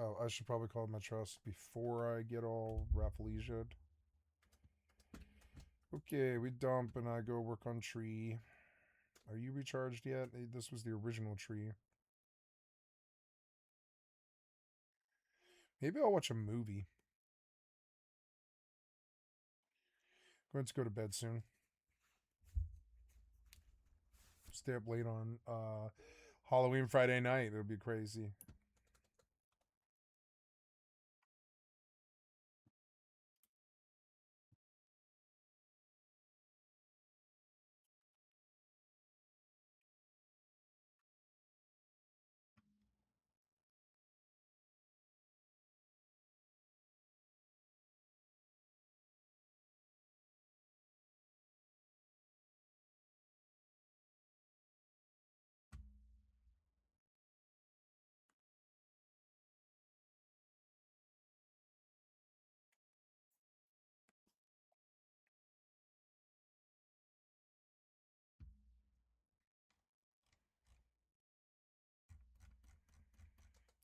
Oh, I should probably call my trust before I get all rafflesiaed. Okay, we dump and I go work on tree. Are you recharged yet? This was the original tree. Maybe I'll watch a movie. Going to go to bed soon. Stay up late on Halloween Friday night. It'll be crazy.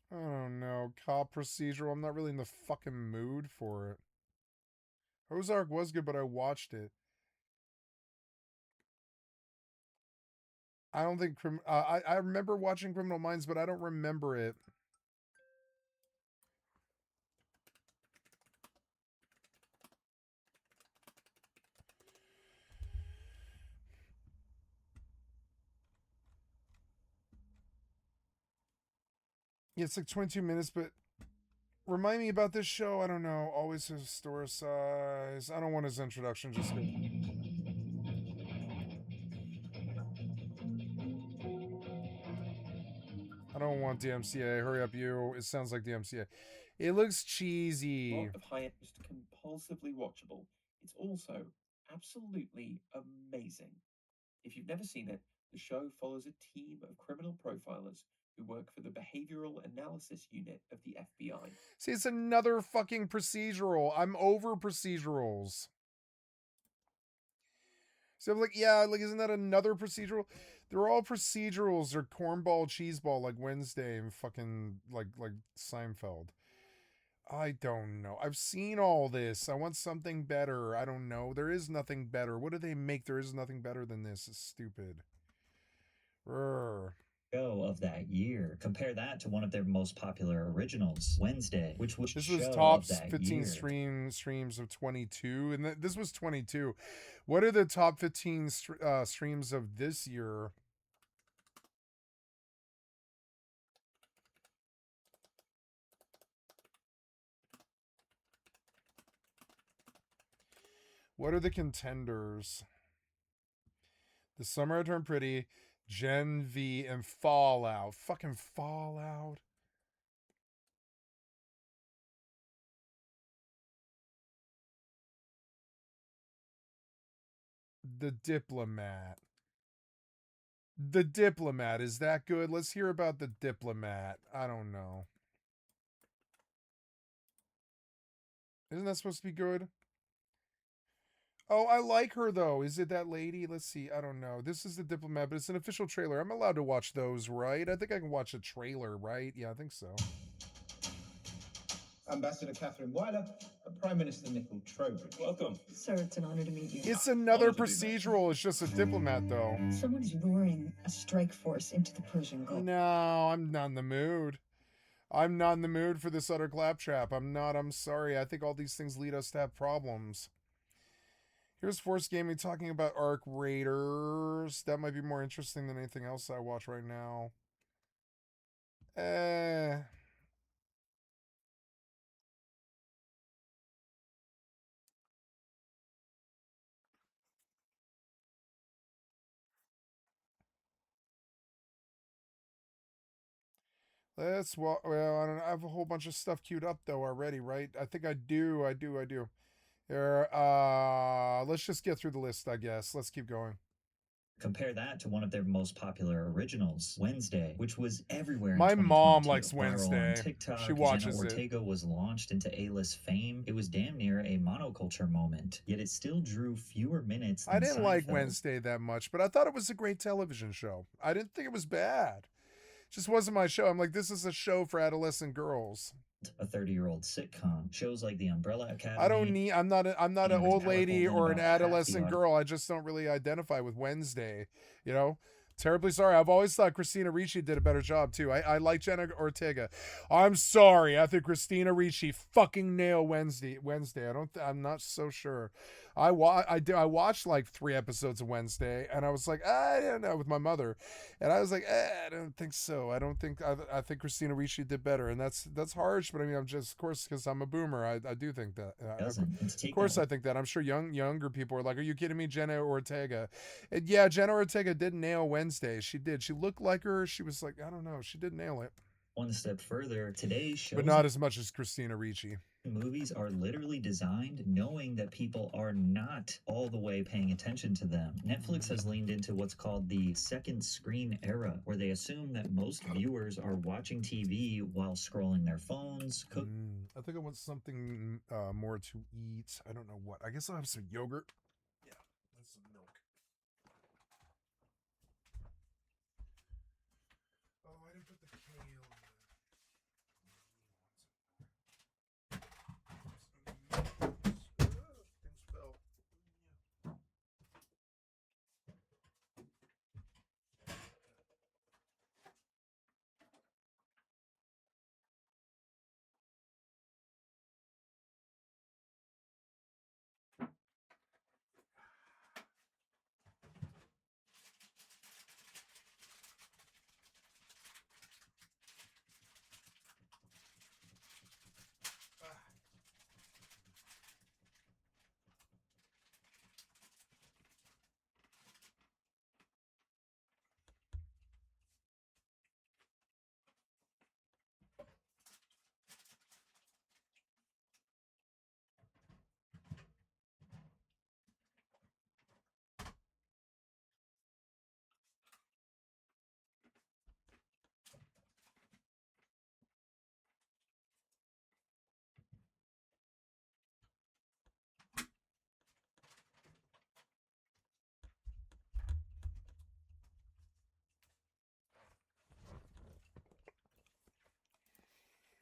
I don't know. Cop procedural. I'm not really in the fucking mood for it. Ozark was good, but I watched it. I don't think I remember watching Criminal Minds, but I don't remember it. Yeah, it's like 22 minutes, but remind me about this show. I don't know. Always historicize. I don't want his introduction. Just go. I don't want DMCA. Hurry up, you. It sounds like DMCA. It looks cheesy. Of high just compulsively watchable. It's also absolutely amazing. If you've never seen it, the show follows a team of criminal profilers who work for the Behavioral Analysis Unit of the FBI. See, it's another fucking procedural. I'm over procedurals. So I'm like, yeah, like, isn't that another procedural? They're all procedurals. They're cornball, cheeseball, like Wednesday and fucking like Seinfeld. I don't know. I've seen all this. I want something better. I don't know. There is nothing better. What do they make? There is nothing better than this. It's stupid. Urgh. Show of that year. Compare that to one of their most popular originals, Wednesday, which was this was top 15 streams of 22, and this was 22. What are the top 15 streams of this year? What are the contenders? The Summer I Turned Pretty, Gen V, and Fallout. Fucking Fallout. The Diplomat. The Diplomat. Is that good? Let's hear about The Diplomat. I don't know. Isn't that supposed to be good? Oh, I like her though. Is it that lady? Let's see. I don't know. This is The Diplomat, but it's an official trailer. I'm allowed to watch those, right? I think I can watch a trailer, right? Yeah, I think so. Ambassador Catherine Weiler, Prime Minister Nicole Trowbridge. Welcome. Sir, it's an honor to meet you. It's another procedural. It's just a diplomat, though. Someone is luring a strike force into the Persian Gulf. No, I'm not in the mood. I'm not in the mood for this utter claptrap. I'm not. I'm sorry. I think all these things lead us to have problems. Here's Force Gaming talking about Arc Raiders. That might be more interesting than anything else I watch right now. Let's well, I don't know. I have a whole bunch of stuff queued up though already, right? I think I do. Here, let's just get through the list, I guess. Let's keep going. Compare that to one of their most popular originals, Wednesday, which was everywhere. My mom likes Wednesday. TikTok, she watches Jenna Ortega was launched into A-list fame. It was damn near a monoculture moment, yet it still drew fewer minutes than I didn't Seinfeld. like Wednesday that much, but I thought it was a great television show. I didn't think it was bad. Just wasn't my show. I'm like, this is a show for adolescent girls. A 30-year-old sitcom. Shows like The Umbrella Academy. I don't need. I'm not an and was old powerful lady then or an about half the adolescent audience. girl. I just don't really identify with Wednesday. You know. Terribly sorry. I've always thought Christina Ricci did a better job too. I like Jenna Ortega. I'm sorry. I think Christina Ricci fucking nailed Wednesday. I'm not so sure. I watched like 3 episodes of Wednesday, and I was like, I don't know, with my mother, and I was like, I don't think so. I think Christina Ricci did better, and that's harsh. But I mean, I'm just, of course, because I'm a boomer. I do think that. Of course, I think that. I'm sure younger people are like, are you kidding me, Jenna Ortega? And yeah, Jenna Ortega did nail Wednesday. She did. She looked like her. She was like, I don't know. She did nail it. One step further, today's shows, but not as much as Christina Ricci. Movies are literally designed knowing that people are not all the way paying attention to them. Netflix has leaned into what's called the second screen era, where they assume that most viewers are watching TV while scrolling their phones. I think I want something more to eat. I don't know what. I guess I'll have some yogurt. Yeah, that's some milk. Oh, I didn't put the kale in. Things fell.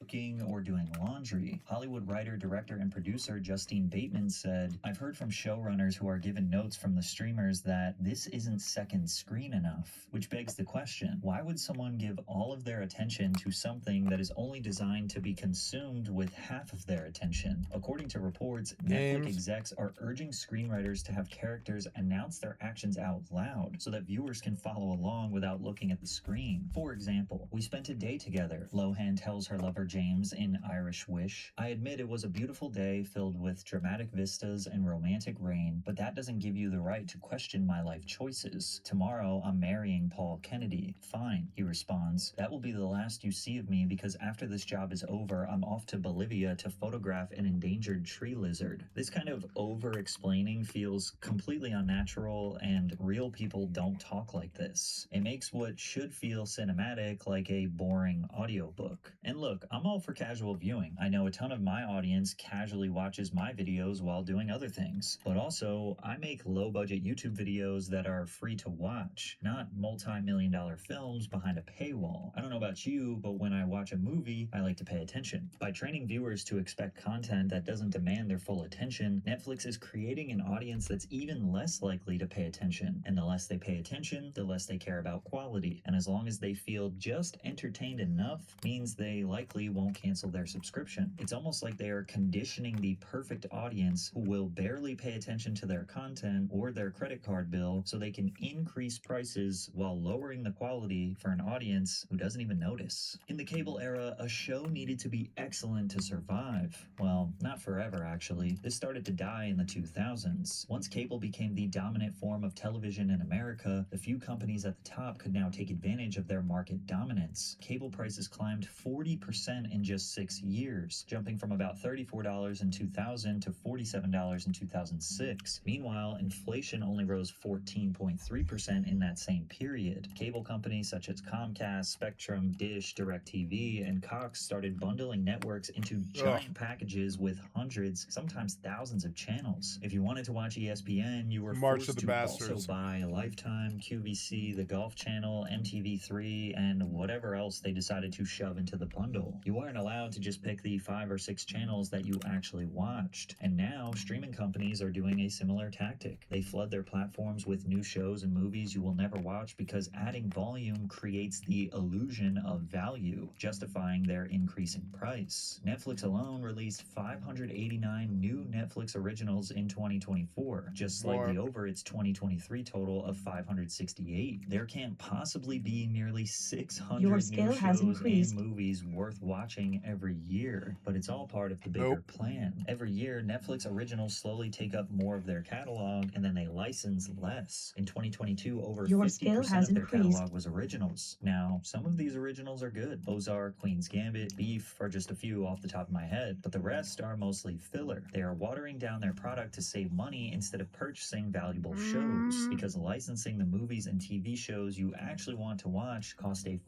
Cooking or doing laundry. Hollywood writer, director, and producer Justine Bateman said, I've heard from showrunners who are given notes from the streamers that this isn't second screen enough, which begs the question, why would someone give all of their attention to something that is only designed to be consumed with half of their attention? According to reports, Netflix execs are urging screenwriters to have characters announce their actions out loud so that viewers can follow along without looking at the screen. For example, we spent a day together, Lohan tells her lover James in Irish Wish. I admit it was a beautiful day filled with dramatic vistas and romantic rain, but that doesn't give you the right to question my life choices. Tomorrow, I'm marrying Paul Kennedy. Fine, he responds. That will be the last you see of me because after this job is over, I'm off to Bolivia to photograph an endangered tree lizard. This kind of over-explaining feels completely unnatural, and real people don't talk like this. It makes what should feel cinematic like a boring audiobook. And look, I'm all for casual viewing. I know a ton of my audience casually watches my videos while doing other things. But also, I make low-budget YouTube videos that are free to watch, not multi-million-dollar films behind a paywall. I don't know about you, but when I watch a movie, I like to pay attention. By training viewers to expect content that doesn't demand their full attention, Netflix is creating an audience that's even less likely to pay attention. And the less they pay attention, the less they care about quality. And as long as they feel just entertained enough, means they likely won't cancel their subscription. It's almost like they are conditioning the perfect audience who will barely pay attention to their content or their credit card bill so they can increase prices while lowering the quality for an audience who doesn't even notice. In the cable era, a show needed to be excellent to survive. Well, not forever actually. This started to die in the 2000s. Once cable became the dominant form of television in America, the few companies at the top could now take advantage of their market dominance. Cable prices climbed 40% 10% in just 6 years, jumping from about $34 in 2000 to $47 in 2006. Meanwhile, inflation only rose 14.3% in that same period. Cable companies such as Comcast, Spectrum, Dish, DirecTV, and Cox started bundling networks into giant packages with hundreds, sometimes thousands of channels. If you wanted to watch ESPN, you were March forced of the to Bastards. also buy Lifetime, QVC, the Golf Channel, MTV3, and whatever else they decided to shove into the bundle. You weren't allowed to just pick the 5 or 6 channels that you actually watched. And now, streaming companies are doing a similar tactic. They flood their platforms with new shows and movies you will never watch because adding volume creates the illusion of value, justifying their increasing price. Netflix alone released 589 new Netflix originals in 2024, just slightly over its 2023 total of 568. There can't possibly be nearly 600 Your new skill shows has increased. and movies worth watching every year, but it's all part of the bigger plan. Every year, Netflix originals slowly take up more of their catalog, and then they license less. In 2022, over Your skill 50% has of their increased. catalog was originals. Now, some of these originals are good. Ozark, Queen's Gambit, Beef are just a few off the top of my head, but the rest are mostly filler. They are watering down their product to save money instead of purchasing valuable shows, because licensing the movies and TV shows you actually want to watch cost a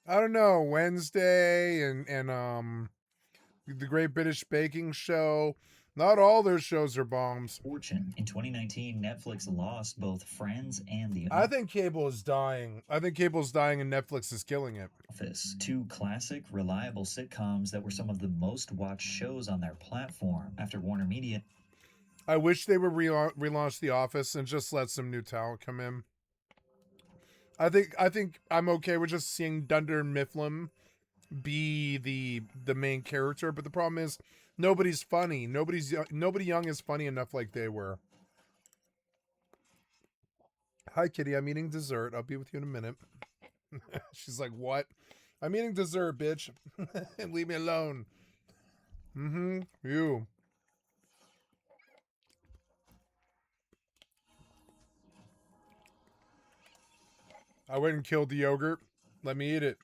I don't know, Wednesday and the Great British Baking Show. Not all their shows are bombs. fortune. In 2019, Netflix lost both Friends and The I think cable is dying. I think cable's dying and Netflix is killing it. Office, two classic, reliable sitcoms that were some of the most watched shows on their platform. After Warner Media I wish they would relaunch The Office and just let some new talent come in. I think I'm okay with just seeing Dunder Mifflin be the main character, but the problem is nobody's funny. Nobody young is funny enough like they were. Hi Kitty, I'm eating dessert. I'll be with you in a minute. She's like, what? I'm eating dessert, bitch. Leave me alone. You. I went and killed the yogurt. Let me eat it.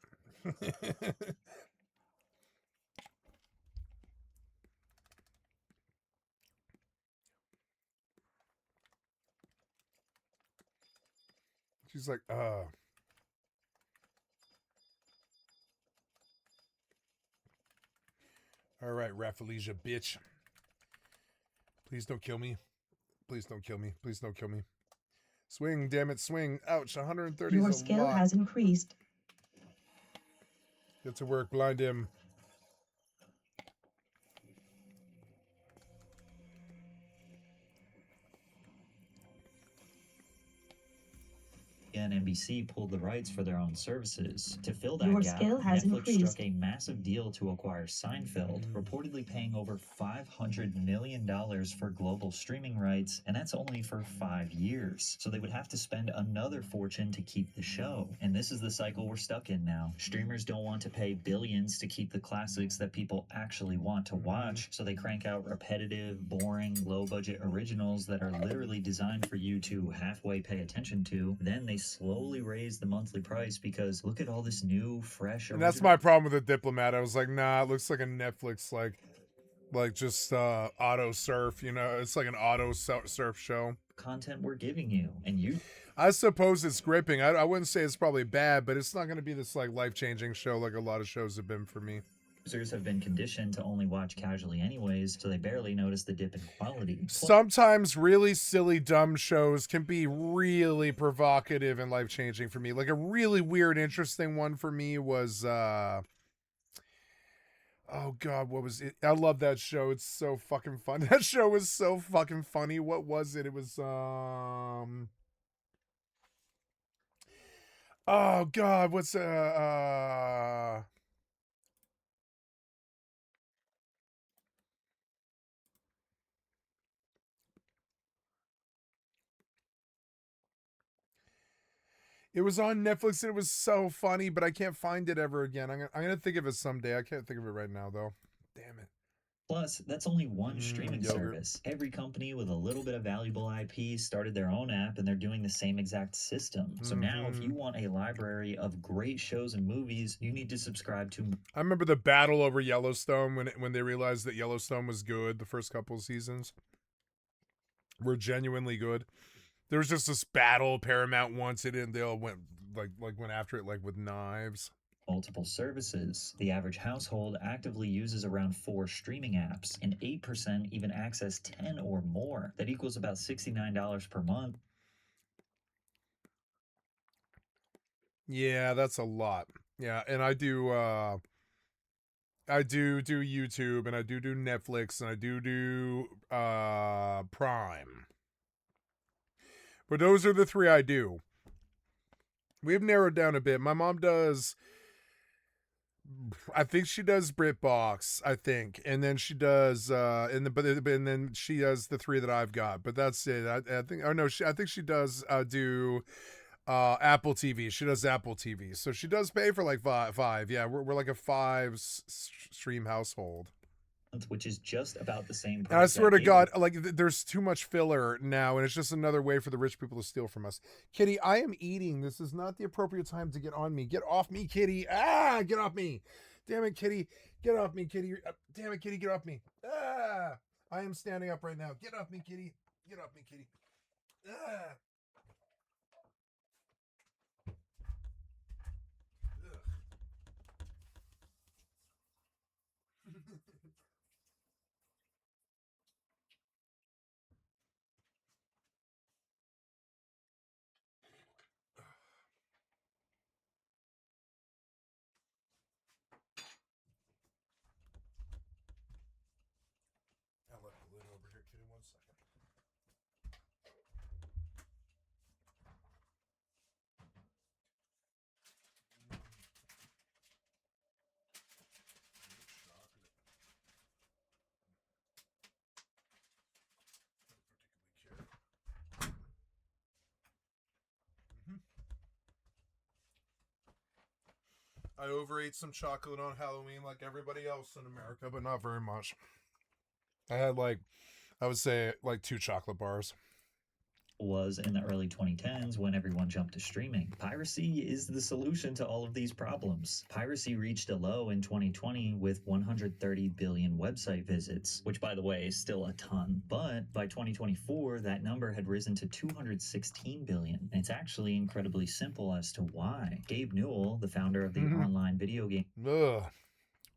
She's like, All right, Rafflesia, bitch. Please don't kill me. Please don't kill me. Please don't kill me. Swing, damn it, swing. Ouch, 130 Your is a skill lot. has increased. Get to work, blind him. and NBC pulled the rights for their own services. To fill that Your gap, skill has Netflix increased. struck a massive deal to acquire Seinfeld, reportedly paying over $500 million for global streaming rights, and that's only for 5 years. So they would have to spend another fortune to keep the show. And this is the cycle we're stuck in now. Streamers don't want to pay billions to keep the classics that people actually want to watch, so they crank out repetitive, boring, low-budget originals that are literally designed for you to halfway pay attention to. Then they slowly raise the monthly price because look at all this new, fresh And that's my problem with The Diplomat. I was like, nah, it looks like a Netflix, like just auto surf, you know? It's like an auto surf show. Content we're giving you, and you... I suppose it's gripping. I wouldn't say it's probably bad, but it's not going to be this like life-changing show like a lot of shows have been for me. Users have been conditioned to only watch casually anyways, so they barely notice the dip in quality. Sometimes really silly, dumb shows can be really provocative and life-changing for me. Like a really weird, interesting one for me was, oh God, what was it? I love that show. It's so fucking fun. That show was so fucking funny. What was it? It was, oh God, what's, it was on Netflix and it was so funny, but I can't find it ever again. I'm gonna think of it someday. I can't think of it right now though. Damn it. Plus, that's only one streaming yogurt. service. Every company with a little bit of valuable IP started their own app, and they're doing the same exact system. So now, if you want a library of great shows and movies, you need to subscribe to... I remember the battle over Yellowstone when they realized that Yellowstone was good. The first couple of seasons were genuinely good. There was just this battle. Paramount wants it, and they all went went after it with knives. Multiple services. The average household actively uses around 4 streaming apps, and 8% even access 10 or more. That equals about $69 per month. Yeah, that's a lot. Yeah, and I do YouTube, and I do Netflix, and I do Prime. But those are the 3 I do. We've narrowed down a bit. My mom does, I think she does BritBox, I think, and then she does and then she does the 3 that I've got. But that's it. I think I think she does do Apple TV. She does Apple TV, so she does pay for five. Yeah, we're like a 5 stream household, which is just about the same price. And I swear to God, there's too much filler now, and it's just another way for the rich people to steal from us. Kitty, I am eating. This is not the appropriate time to get on me. Get off me, Kitty. Get off me. Damn it, Kitty. Get off me, Kitty. Damn it, Kitty, get off me. I am standing up right now. Get off me, Kitty. Get off me, Kitty. I'll let the lid over here, Kitty, 1 second. I overate some chocolate on Halloween like everybody else in America, but not very much. I had I would say 2 chocolate bars. Was in the early 2010s when everyone jumped to streaming. Piracy is the solution to all of these problems. Piracy reached a low in 2020 with 130 billion website visits, which by the way is still a ton. But by 2024, that number had risen to 216 billion. And it's actually incredibly simple as to why. Gabe Newell, the founder of the online video game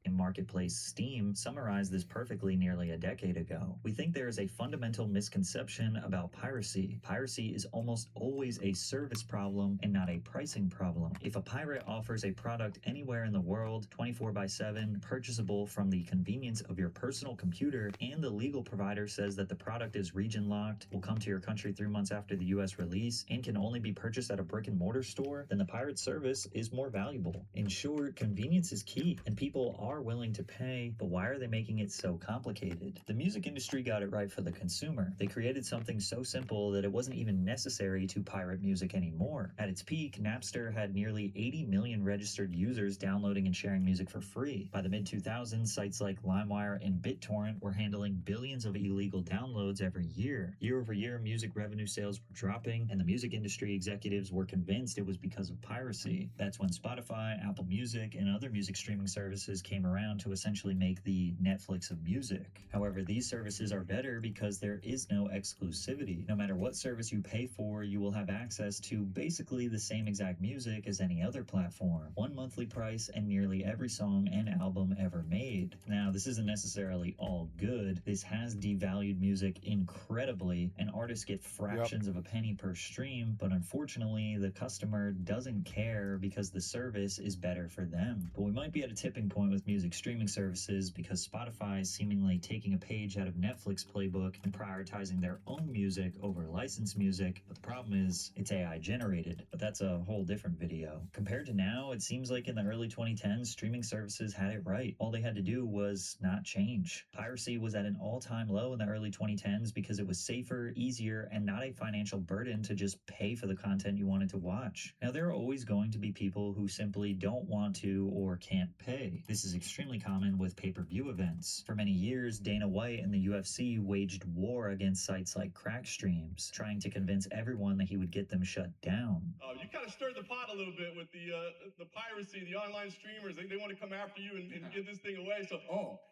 marketplace Steam, summarized this perfectly nearly a decade ago. We think there is a fundamental misconception about piracy. Piracy is almost always a service problem and not a pricing problem. If a pirate offers a product anywhere in the world, 24/7, purchasable from the convenience of your personal computer, and the legal provider says that the product is region locked, will come to your country 3 months after the US release, and can only be purchased at a brick and mortar store, then the pirate service is more valuable. In short, convenience is key, and people are willing to pay, but why are they making it so complicated? The music industry got it right for the consumer. They created something so simple that it wasn't even necessary to pirate music anymore. At its peak, Napster had nearly 80 million registered users downloading and sharing music for free. By the mid-2000s, sites like LimeWire and BitTorrent were handling billions of illegal downloads every year. Year over year, music revenue sales were dropping, and the music industry executives were convinced it was because of piracy. That's when Spotify, Apple Music, and other music streaming services came around to essentially make the Netflix of music. However, these services are better because there is no exclusivity. No matter what service you pay for, you will have access to basically the same exact music as any other platform. One monthly price and nearly every song and album ever made. Now, this isn't necessarily all good. This has devalued music incredibly, and artists get fractions of a penny per stream, but unfortunately, the customer doesn't care because the service is better for them. But we might be at a tipping point with music streaming services because Spotify is seemingly taking a page out of Netflix playbook and prioritizing their own music over licensed music, but the problem is it's AI generated, but that's a whole different video. Compared to now, it seems like in the early 2010s, streaming services had it right. All they had to do was does not change. Piracy was at an all-time low in the early 2010s because it was safer, easier, and not a financial burden to just pay for the content you wanted to watch. Now, there are always going to be people who simply don't want to or can't pay. This is extremely common with pay-per-view events. For many years, Dana White and the UFC waged war against sites like Crackstreams, trying to convince everyone that he would get them shut down. You kind of stirred the pot a little bit with the piracy, the online streamers. They want to come after you and get this thing away. So,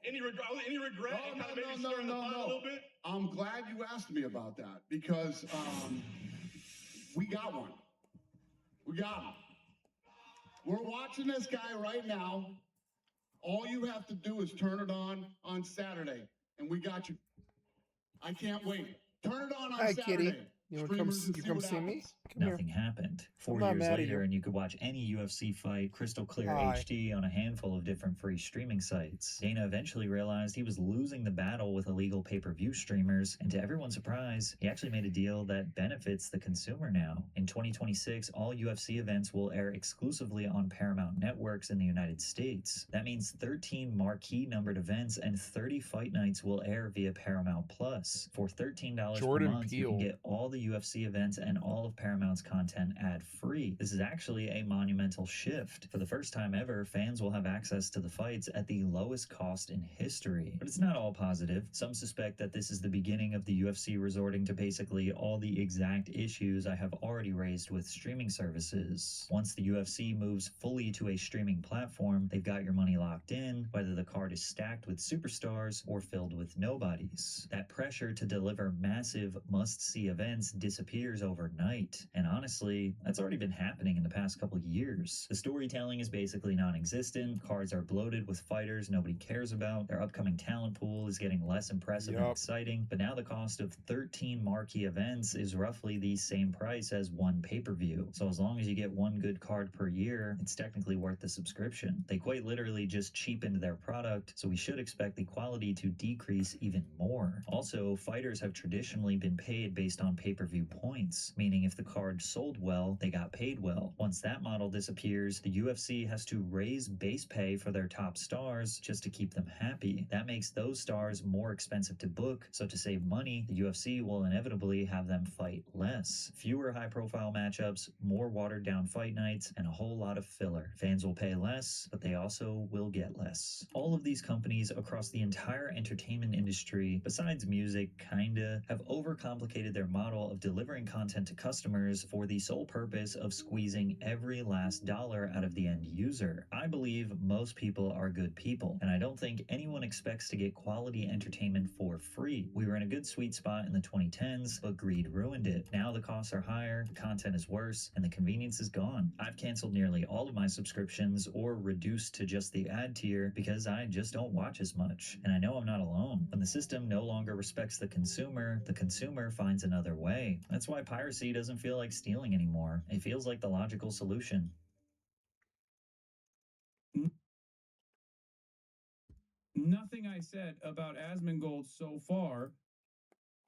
any regret? Maybe stirring the pot a little bit? I'm glad you asked me about that because we got one. We got him. We're watching this guy right now. All you have to do is turn it on Saturday, and we got you. I can't wait. Turn it on Hi, Saturday. kitty. You want to come see me? Come Nothing happened. 4 not years mad at later, you. and you could watch any UFC fight crystal clear Hi. HD on a handful of different free streaming sites. Dana eventually realized he was losing the battle with illegal pay-per-view streamers, and to everyone's surprise, he actually made a deal that benefits the consumer now. In 2026, all UFC events will air exclusively on Paramount networks in the United States. That means 13 marquee numbered events and 30 fight nights will air via Paramount Plus. For $13 Jordan per month, you can Peele. get all the UFC events and all of Paramount's content ad-free. This is actually a monumental shift. For the first time ever, fans will have access to the fights at the lowest cost in history. But it's not all positive. Some suspect that this is the beginning of the UFC resorting to basically all the exact issues I have already raised with streaming services. Once the UFC moves fully to a streaming platform, they've got your money locked in, whether the card is stacked with superstars or filled with nobodies. That pressure to deliver massive must-see events disappears overnight. And honestly, that's already been happening in the past couple years. The storytelling is basically non-existent. Cards are bloated with fighters nobody cares about. Their upcoming talent pool is getting less impressive and exciting. But now the cost of 13 marquee events is roughly the same price as one pay-per-view. So as long as you get one good card per year, it's technically worth the subscription. They quite literally just cheapened their product, so we should expect the quality to decrease even more. Also, fighters have traditionally been paid based on pay-per-view points, meaning if the card sold well, they got paid well. Once that model disappears, the UFC has to raise base pay for their top stars just to keep them happy. That makes those stars more expensive to book, so to save money, the UFC will inevitably have them fight less. Fewer high-profile matchups, more watered-down fight nights, and a whole lot of filler. Fans will pay less, but they also will get less. All of these companies across the entire entertainment industry, besides music, kinda, have overcomplicated their model of delivering content to customers for the sole purpose of squeezing every last dollar out of the end user. I believe most people are good people, and I don't think anyone expects to get quality entertainment for free. We were in a good sweet spot in the 2010s, but greed ruined it. Now the costs are higher, the content is worse, and the convenience is gone. I've canceled nearly all of my subscriptions or reduced to just the ad tier because I just don't watch as much. And I know I'm not alone. When the system no longer respects the consumer finds another way. That's why piracy doesn't feel like stealing anymore. It feels like the logical solution. Nothing I said about Asmongold so far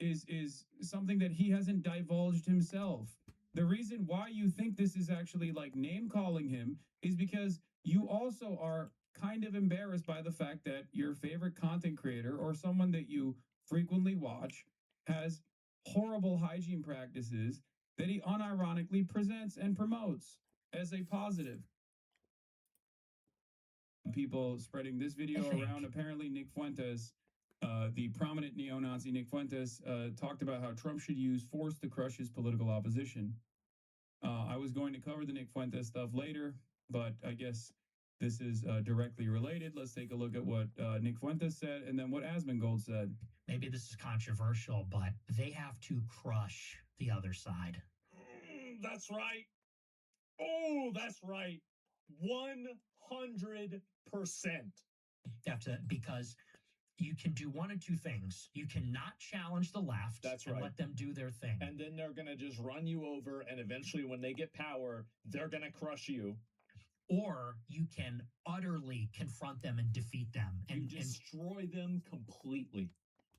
is something that he hasn't divulged himself. The reason why you think this is actually like name calling him is because you also are kind of embarrassed by the fact that your favorite content creator or someone that you frequently watch has horrible hygiene practices that he unironically presents and promotes as a positive. People spreading this video around. Apparently, Nick Fuentes, the prominent neo-Nazi Nick Fuentes, talked about how Trump should use force to crush his political opposition. I was going to cover the Nick Fuentes stuff later, but I guess this is directly related. Let's take a look at what Nick Fuentes said and then what Asmongold said. Maybe this is controversial, but they have to crush the other side. That's right. Oh, that's right. 100%. You have to, because you can do one of two things. You cannot challenge the left and let them do their thing. And then they're going to just run you over, and eventually when they get power, they're going to crush you. Or you can utterly confront them and defeat them. And destroy them completely.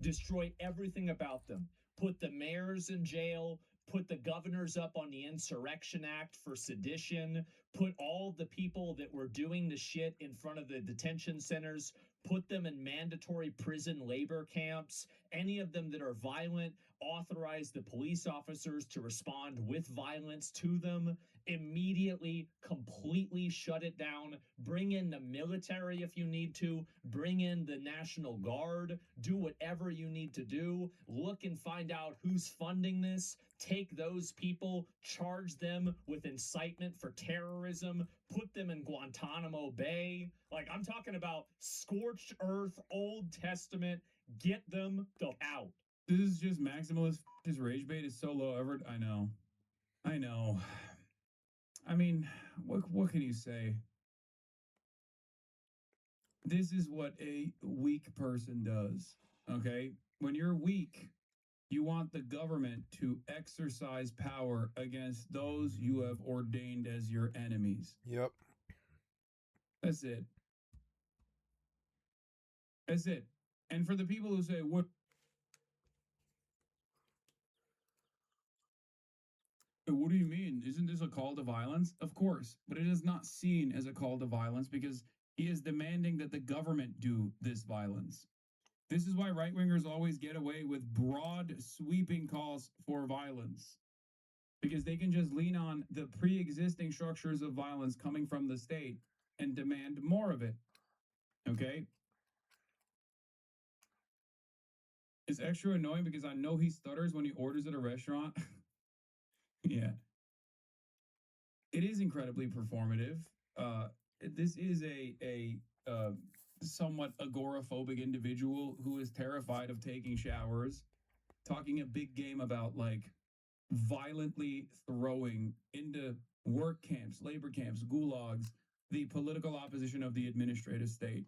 Destroy everything about them. Put the mayors in jail. Put the governors up on the Insurrection Act for sedition. Put all the people that were doing the shit in front of the detention centers put them in mandatory prison labor camps. Any of them that are violent, authorize the police officers to respond with violence to them. Immediately, completely shut it down. Bring in the military if you need to. Bring in the National Guard. Do whatever you need to do. Look and find out who's funding this. Take those people, charge them with incitement for terrorism, put them in Guantanamo Bay. Like, I'm talking about scorched earth, Old Testament. Get them out. This is just maximalist. His rage bait is so low ever. I know. I mean, what can you say? This is what a weak person does. Okay? When you're weak, you want the government to exercise power against those you have ordained as your enemies. Yep. That's it. That's it. And for the people who say, what do you mean? Isn't this a call to violence? Of course, but it is not seen as a call to violence because he is demanding that the government do this violence. This is why right-wingers always get away with broad, sweeping calls for violence. Because they can just lean on the pre-existing structures of violence coming from the state and demand more of it. Okay? It's extra annoying because I know he stutters when he orders at a restaurant. Yeah. It is incredibly performative. This is a somewhat agoraphobic individual who is terrified of taking showers, talking a big game about like violently throwing into work camps, labor camps, gulags, the political opposition of the administrative state.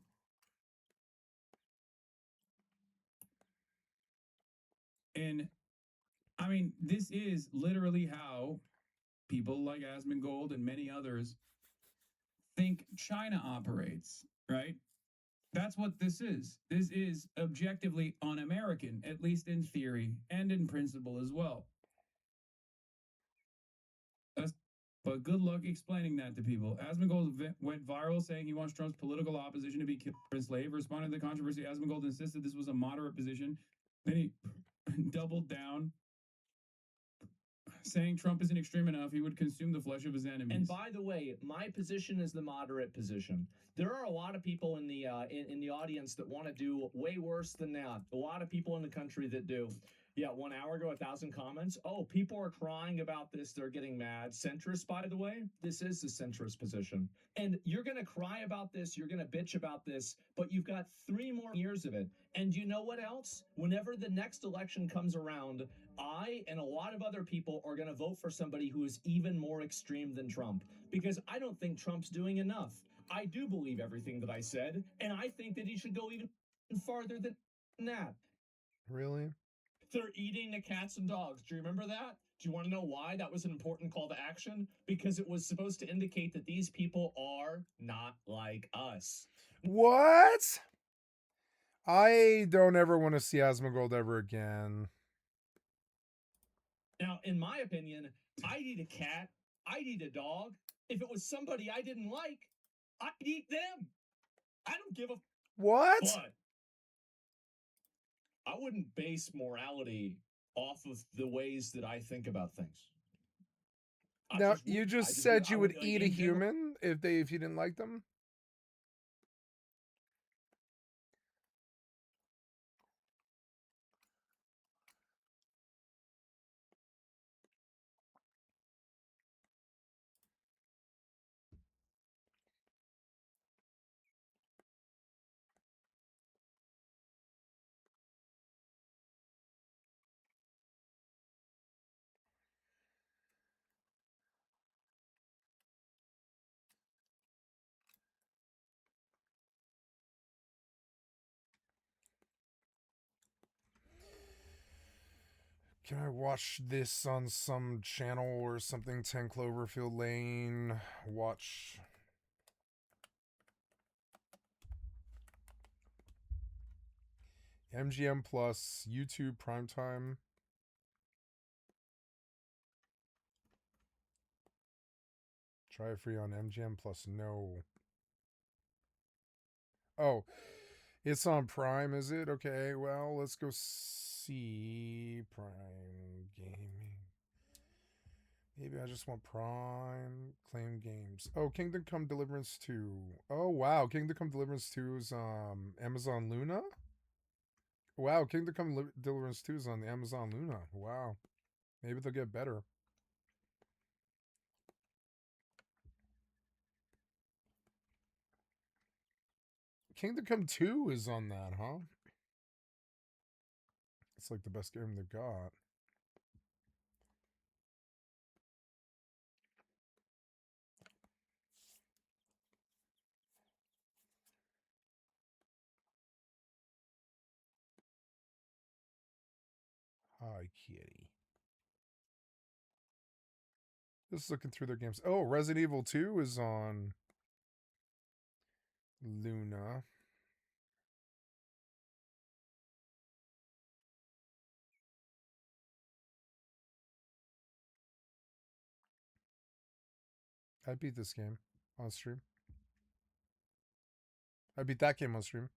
And I mean, this is literally how people like Asmongold and many others think China operates, right? That's what this is. This is objectively un-American, at least in theory and in principle as well. But good luck explaining that to people. Asmongold went viral saying he wants Trump's political opposition to be killed or enslaved. Responding to the controversy, Asmongold insisted this was a moderate position. Then he doubled down, saying Trump isn't extreme enough, he would consume the flesh of his enemies. And by the way, my position is the moderate position. There are a lot of people in the audience that want to do way worse than that. A lot of people in the country that do. Yeah, 1 hour ago, 1,000 comments. Oh, people are crying about this. They're getting mad. Centrist, by the way, this is the centrist position. And you're going to cry about this. You're going to bitch about this. But you've got 3 more years of it. And you know what else? Whenever the next election comes around, I and a lot of other people are going to vote for somebody who is even more extreme than Trump. Because I don't think Trump's doing enough. I do believe everything that I said. And I think that he should go even farther than that. Really? They're eating the cats and dogs. Do you remember that? Do you want to know why that was an important call to action? Because it was supposed to indicate that these people are not like us. What? I don't ever want to see Asmongold ever again. Now, in my opinion, I'd eat a cat. I'd eat a dog. If it was somebody I didn't like, I'd eat them. I don't give a... What? But I wouldn't base morality off of the ways that I think about things. Now, you just said you would eat a human if you didn't like them? Can I watch this on some channel or something? 10 Cloverfield Lane. Watch. MGM Plus, YouTube Primetime. Try it free on MGM Plus. No. Oh, It's on Prime, is it? Okay, well, let's go see Prime Gaming. Maybe I just want Prime claim games. Oh, Kingdom Come Deliverance 2. Oh, wow. Kingdom Come Deliverance 2 is Amazon Luna? Wow, Kingdom Come Deliverance 2 is on the Amazon Luna. Wow. Maybe they'll get better. Kingdom Come 2 is on that, huh? It's like the best game they've got. Hi, kitty. Just looking through their games. Oh, Resident Evil 2 is on Luna. I beat this game on stream. I beat that game on stream.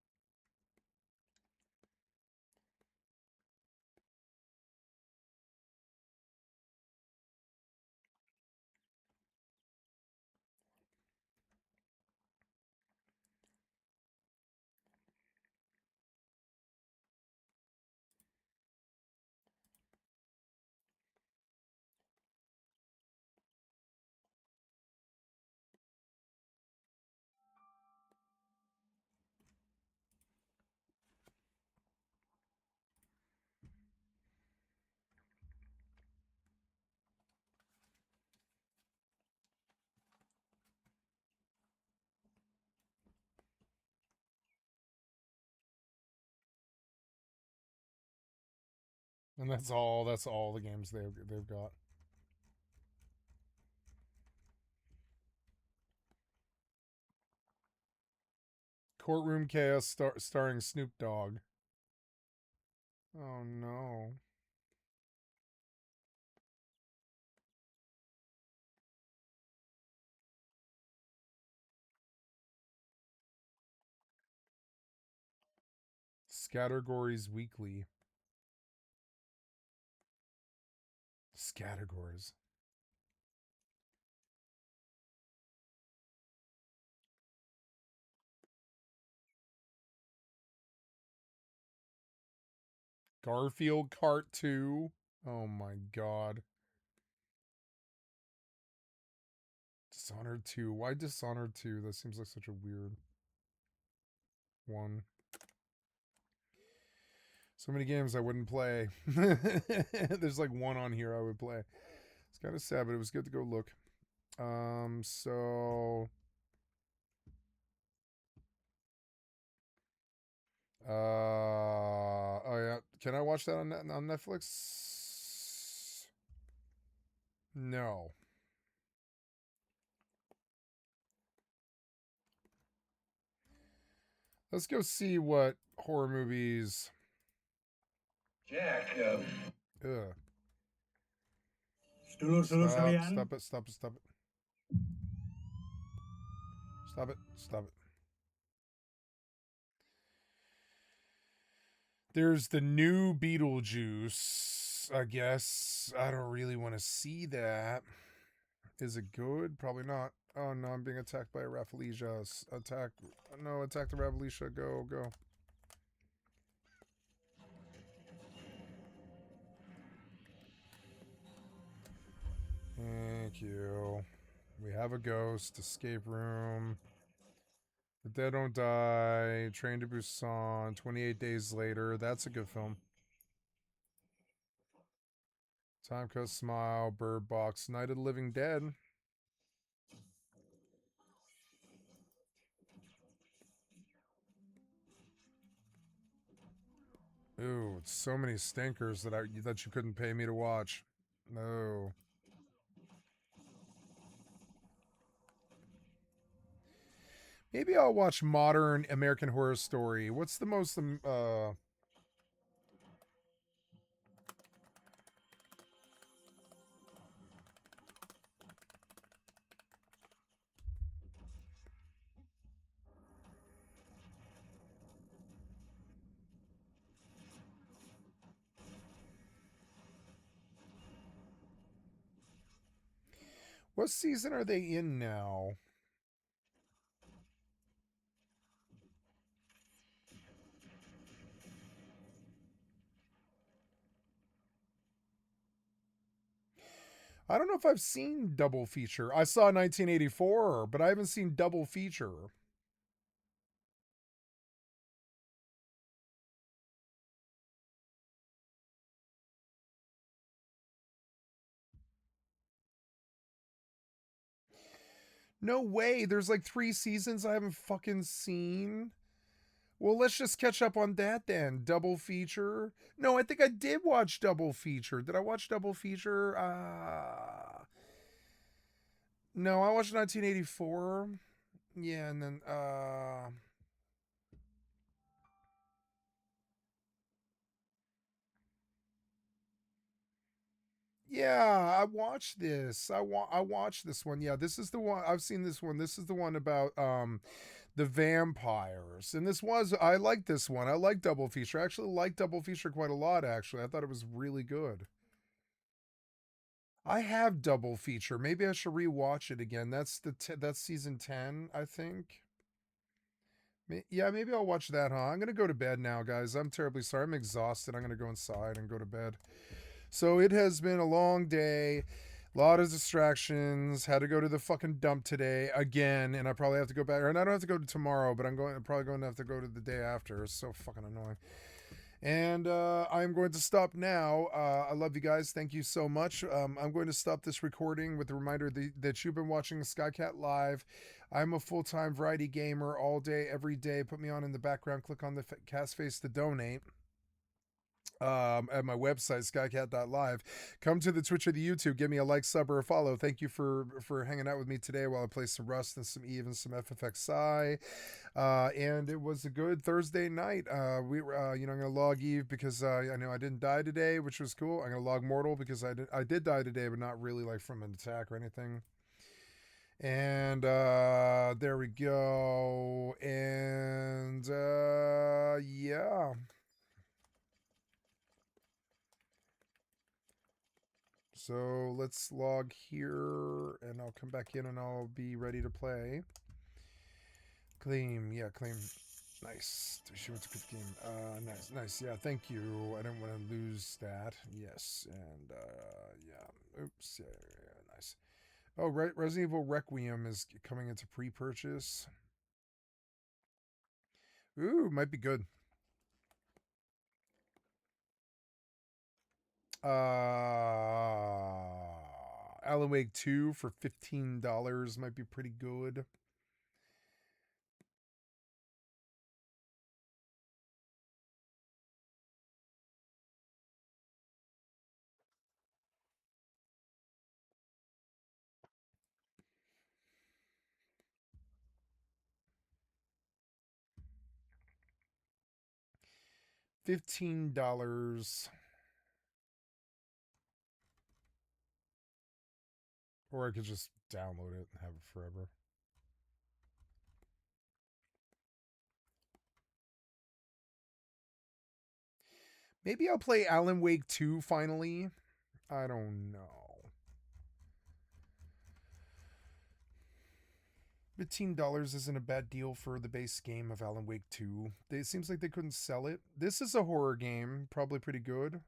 And that's all the games they've got. Courtroom Chaos starring Snoop Dogg. Oh no. Scattergories Weekly. Scattergories. Garfield Kart 2. Oh my god. Dishonored 2. Why Dishonored 2? That seems like such a weird one. So many games I wouldn't play. There's like one on here I would play. It's kind of sad, but it was good to go look. So oh yeah, can I watch that on Netflix? No. Let's go see what horror movies. Jack, Ugh. Stop Stop it. There's the new Beetlejuice, I guess. I don't really want to see that. Is it good? Probably not. Oh no, I'm being attacked by a Rafflesia. Attack the Rafflesia. Go. Thank you. We have a ghost. Escape room. The Dead Don't Die. Train to Busan. 28 Days Later. That's a good film. Time Cut Smile. Bird Box. Night of the Living Dead. Ooh, so many stinkers that you couldn't pay me to watch. No. Maybe I'll watch Modern American Horror Story. What's the most What season are they in now? I don't know if I've seen Double Feature. I saw 1984, but I haven't seen Double Feature. No way. There's like 3 seasons I haven't fucking seen. Well, let's just catch up on that then. Double Feature. No, I think I did watch Double Feature. Did I watch Double Feature? No, I watched 1984. Yeah, and then yeah, I watched this. I watched this one. Yeah, this is the one. I've seen this one. This is the one about the vampires. And this was I like this one. I like Double Feature. I actually like Double Feature quite a lot actually. I thought it was really good. I have Double Feature. Maybe I should rewatch it again. That's season 10, I think. Yeah, maybe I'll watch that, huh? I'm going to go to bed now, guys. I'm terribly sorry. I'm exhausted. I'm going to go inside and go to bed. So it has been a long day. A lot of distractions. Had to go to the fucking dump today again, and I probably have to go back. And I don't have to go to tomorrow, but I'm probably going to have to go to the day after. It's so fucking annoying. And I'm going to stop now. I love you guys. Thank you so much. I'm going to stop this recording with the reminder that you've been watching Skycat Live. I'm a full-time variety gamer all day, every day. Put me on in the background. Click on the cast face to donate. At my website, skycat.live. Come to the Twitch or the YouTube. Give me a like, sub, or a follow. Thank you for hanging out with me today while I play some Rust and some Eve and some FFXI. And it was a good Thursday night. I'm gonna log Eve because I know I didn't die today, which was cool. I'm gonna log Mortal because I did die today, but not really like from an attack or anything. And there we go. And yeah. So let's log here and I'll come back in and I'll be ready to play. Claim, yeah, claim. Nice. She wants a good game. Nice. Yeah, thank you. I don't want to lose that. Yes, and yeah. Oops. Yeah, nice. Oh, Resident Evil Requiem is coming into pre-purchase. Ooh, might be good. Alan Wake 2 for $15 might be pretty good. $15. Or I could just download it and have it forever. Maybe I'll play Alan Wake 2 finally. I don't know. $15 isn't a bad deal for the base game of Alan Wake 2. It seems like they couldn't sell it. This is a horror game, probably pretty good.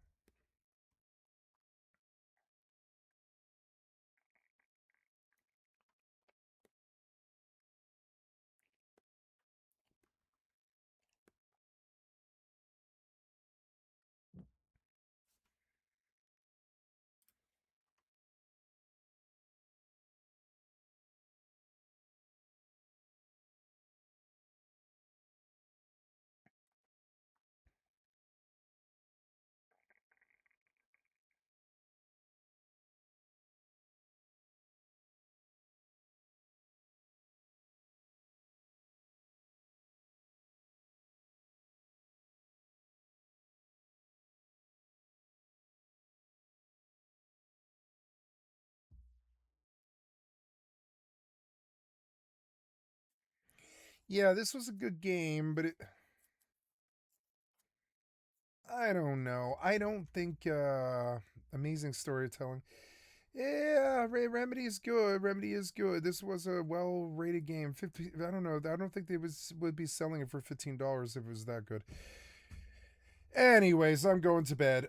Yeah, this was a good game, but I don't know. I don't think amazing storytelling. Yeah, Remedy is good. Remedy is good. This was a well-rated game. 50. I don't know. I don't think they would be selling it for $15 if it was that good. Anyways, I'm going to bed.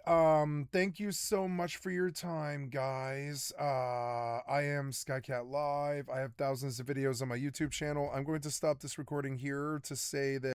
Thank you so much for your time, guys. I am Skycatlive. I have thousands of videos on my YouTube channel. I'm going to stop this recording here to say that